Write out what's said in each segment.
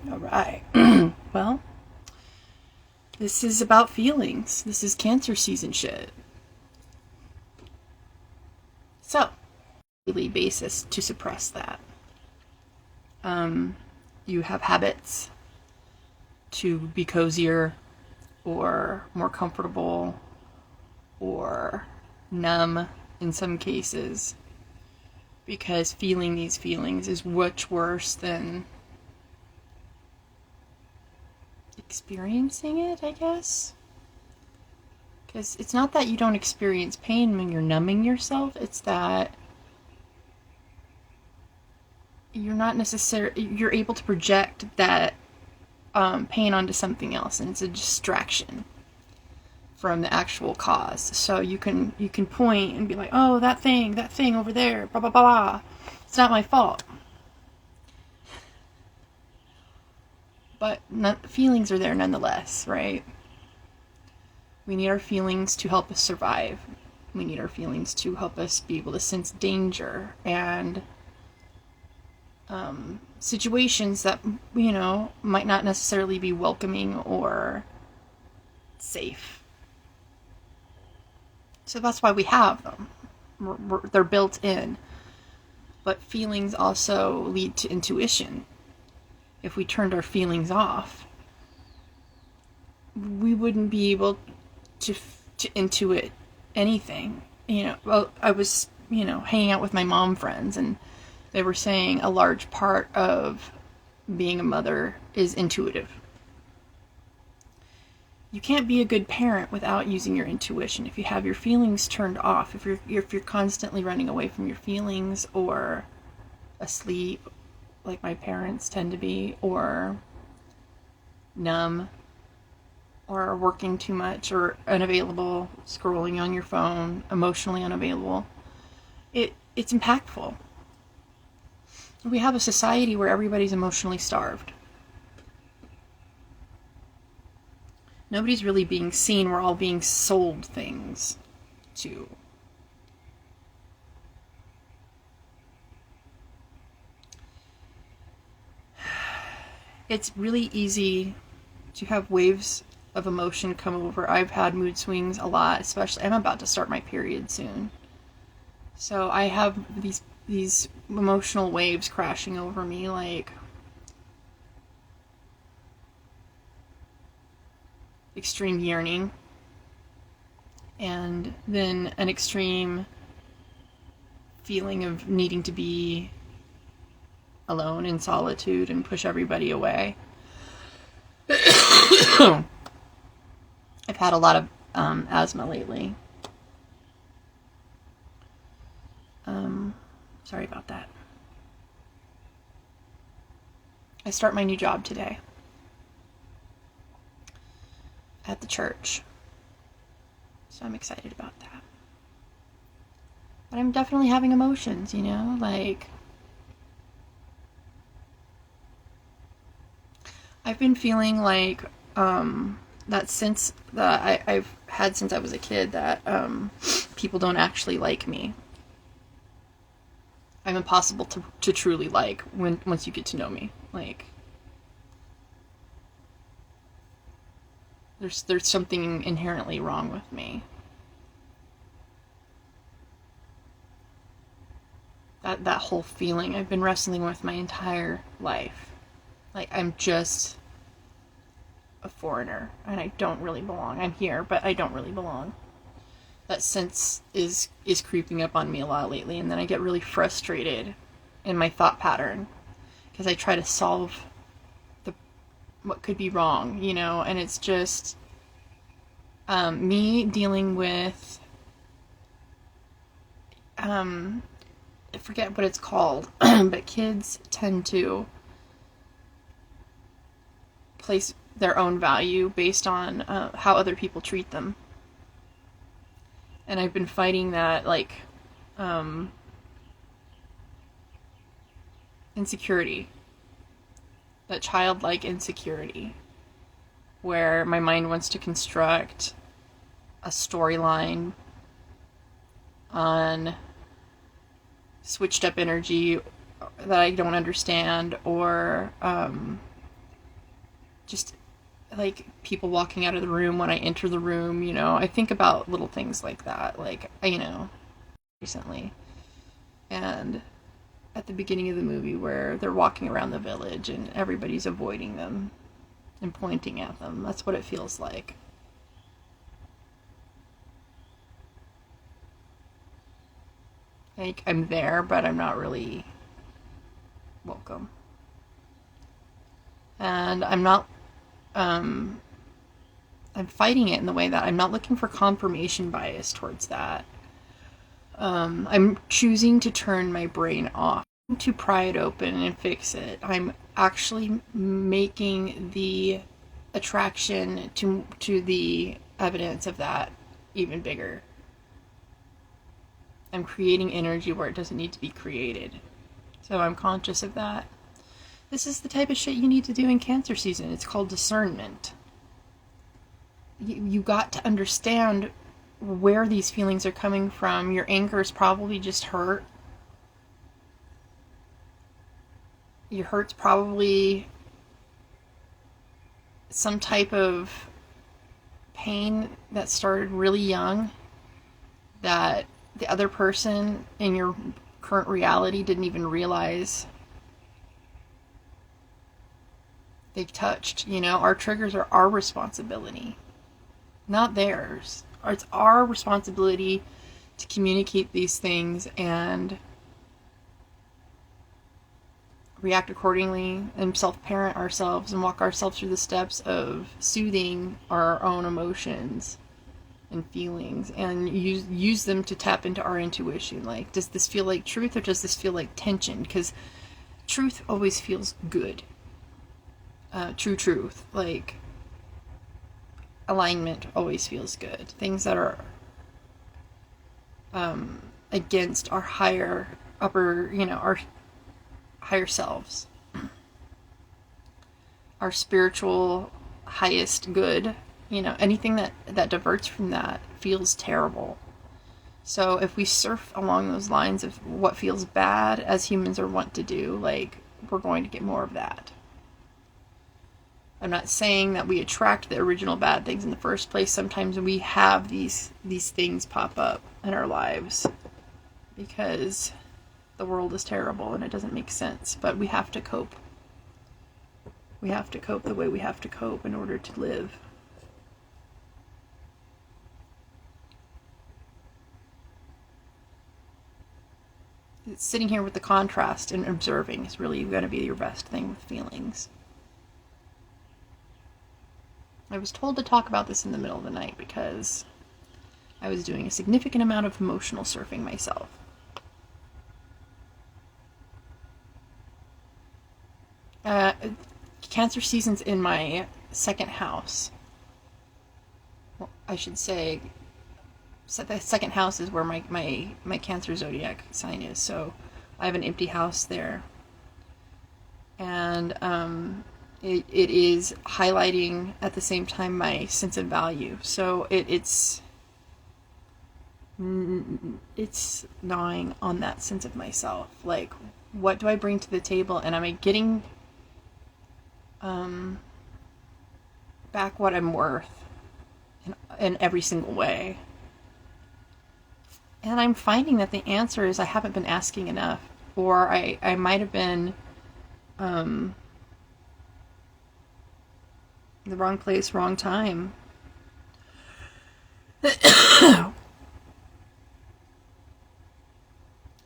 All right. Well, this is about feelings. This is cancer season shit. So, daily basis to suppress that. You have habits to be cozier or more comfortable or numb in some cases, because feeling these feelings is much worse than experiencing it, I guess. Because it's not that you don't experience pain when you're numbing yourself, it's that you're able to project that pain onto something else, and it's a distraction from the actual cause. So you can point and be like, oh, that thing over there, blah blah blah blah. It's not my fault. But feelings are there nonetheless, right? We need our feelings to help us survive. We need our feelings to help us be able to sense danger and situations that, might not necessarily be welcoming or safe. So that's why we have them. They're built in. But feelings also lead to intuition. If we turned our feelings off, we wouldn't be able to intuit anything. Well, I was, hanging out with my mom friends, and they were saying a large part of being a mother is intuitive. You can't be a good parent without using your intuition. If you have your feelings turned off, if you're constantly running away from your feelings, or asleep, like my parents tend to be, or numb, or working too much, or unavailable, scrolling on your phone, emotionally unavailable, it's impactful. We have a society where everybody's emotionally starved. Nobody's really being seen. We're all being sold things to. It's really easy to have waves of emotion come over. I've had mood swings a lot, especially I'm about to start my period soon. So I have these emotional waves crashing over me, like extreme yearning, and then an extreme feeling of needing to be alone in solitude and push everybody away. I've had a lot of asthma lately. Sorry about that. I start my new job today at the church, so I'm excited about that. But I'm definitely having emotions, like I've been feeling like that sense that I've had since I was a kid, that people don't actually like me. I'm impossible to truly like once you get to know me. Like, there's something inherently wrong with me. That whole feeling I've been wrestling with my entire life. Like, I'm just a foreigner and I don't really belong. I'm here, but I don't really belong. That sense is creeping up on me a lot lately, and then I get really frustrated in my thought pattern because I try to solve what could be wrong, and it's just me dealing with I forget what it's called, but kids tend to place their own value based on how other people treat them. And I've been fighting that, like, insecurity. That childlike insecurity. Where my mind wants to construct a storyline on switched up energy that I don't understand, or just like people walking out of the room when I enter the room, you know. I think about little things like that, like, you know, recently. And at the beginning of the movie where they're walking around the village and everybody's avoiding them and pointing at them. That's what it feels like. Like I'm there, but I'm not really welcome. And I'm fighting it in the way that I'm not looking for confirmation bias towards that. I'm choosing to turn my brain off, to pry it open and fix it. I'm actually making the attraction to the evidence of that even bigger. I'm creating energy where it doesn't need to be created. So I'm conscious of that. This is the type of shit you need to do in Cancer season. It's called discernment. You got to understand where these feelings are coming from. Your anger is probably just hurt. Your hurt's probably some type of pain that started really young that the other person in your current reality didn't even realize they touched. You know, our triggers are our responsibility, not theirs. It's our responsibility to communicate these things and react accordingly and self-parent ourselves and walk ourselves through the steps of soothing our own emotions and feelings and use them to tap into our intuition. Like, does this feel like truth or does this feel like tension? Because truth always feels good. True truth, like alignment always feels good. Things that are against our higher upper, you know, our higher selves, our spiritual highest good, you know, anything that diverts from that feels terrible. So if we surf along those lines of what feels bad, as humans are wont to do, like, we're going to get more of that. I'm not saying that we attract the original bad things in the first place. Sometimes we have these things pop up in our lives because the world is terrible and it doesn't make sense. But we have to cope. We have to cope the way we have to cope in order to live. Sitting here with the contrast and observing is really going to be your best thing with feelings. I was told to talk about this in the middle of the night because I was doing a significant amount of emotional surfing myself. Cancer season's in my second house. Well, I should say, so the second house is where my Cancer zodiac sign is. So I have an empty house there. And it is highlighting at the same time my sense of value. So it's gnawing on that sense of myself. Like, what do I bring to the table, and am I getting back what I'm worth in every single way? And I'm finding that the answer is I haven't been asking enough, or I might have been the wrong place, wrong time.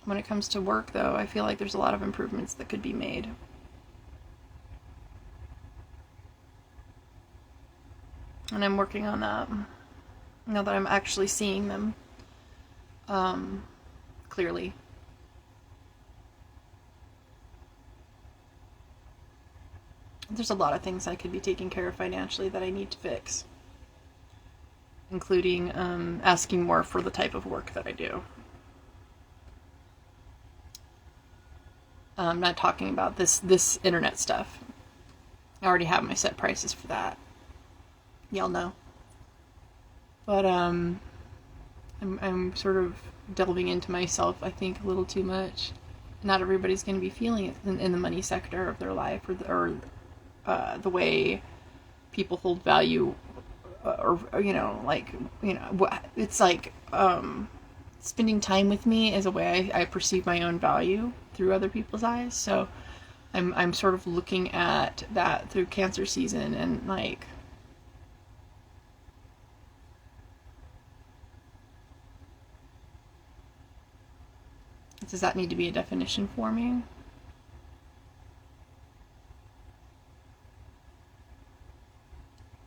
When it comes to work, though, I feel like there's a lot of improvements that could be made. And I'm working on that now that I'm actually seeing them clearly. There's a lot of things I could be taking care of financially that I need to fix, including asking more for the type of work that I do. I'm not talking about this internet stuff. I already have my set prices for that. Y'all know. But I'm sort of delving into myself, I think, a little too much. Not everybody's going to be feeling it in the money sector of their life, or the way people hold value, or it's like spending time with me is a way I perceive my own value through other people's eyes. So I'm sort of looking at that through Cancer season, and like, does that need to be a definition for me?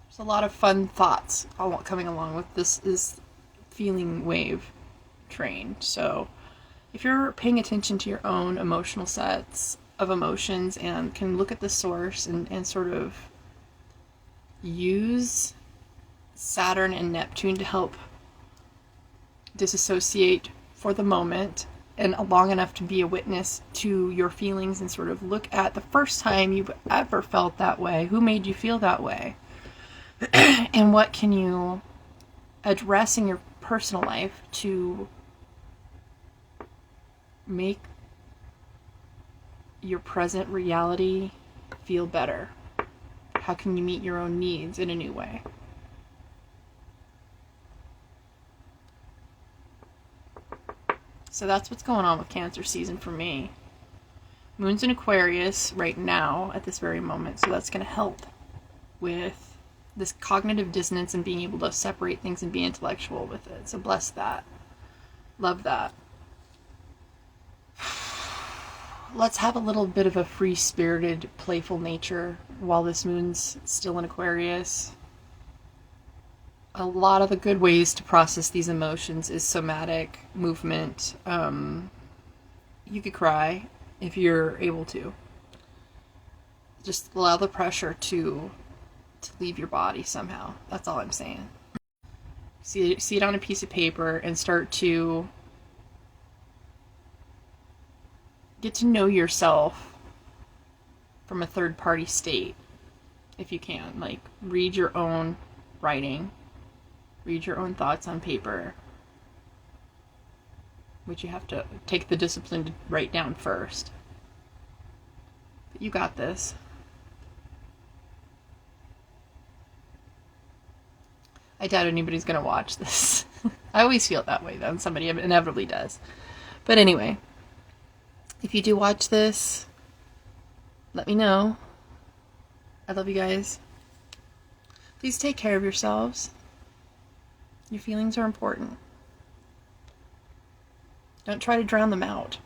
There's a lot of fun thoughts coming along with this feeling wave train. So if you're paying attention to your own emotional sets of emotions and can look at the source and sort of use Saturn and Neptune to help disassociate for the moment and long enough to be a witness to your feelings and sort of look at the first time you've ever felt that way. Who made you feel that way? And what can you address in your personal life to make your present reality feel better? How can you meet your own needs in a new way? So that's what's going on with Cancer season for me. Moon's in Aquarius right now at this very moment, so that's going to help with this cognitive dissonance and being able to separate things and be intellectual with it. So bless that. Love that. Let's have a little bit of a free-spirited, playful nature while this moon's still in Aquarius. A lot of the good ways to process these emotions is somatic movement. You could cry if you're able to. Just allow the pressure to leave your body somehow. That's all I'm saying. See it on a piece of paper and start to get to know yourself from a third-party state, if you can. Like, read your own writing. Read your own thoughts on paper, which you have to take the discipline to write down first. But you got this. I doubt anybody's going to watch this. I always feel that way, though. Somebody inevitably does. But anyway, if you do watch this, let me know. I love you guys. Please take care of yourselves. Your feelings are important. Don't try to drown them out.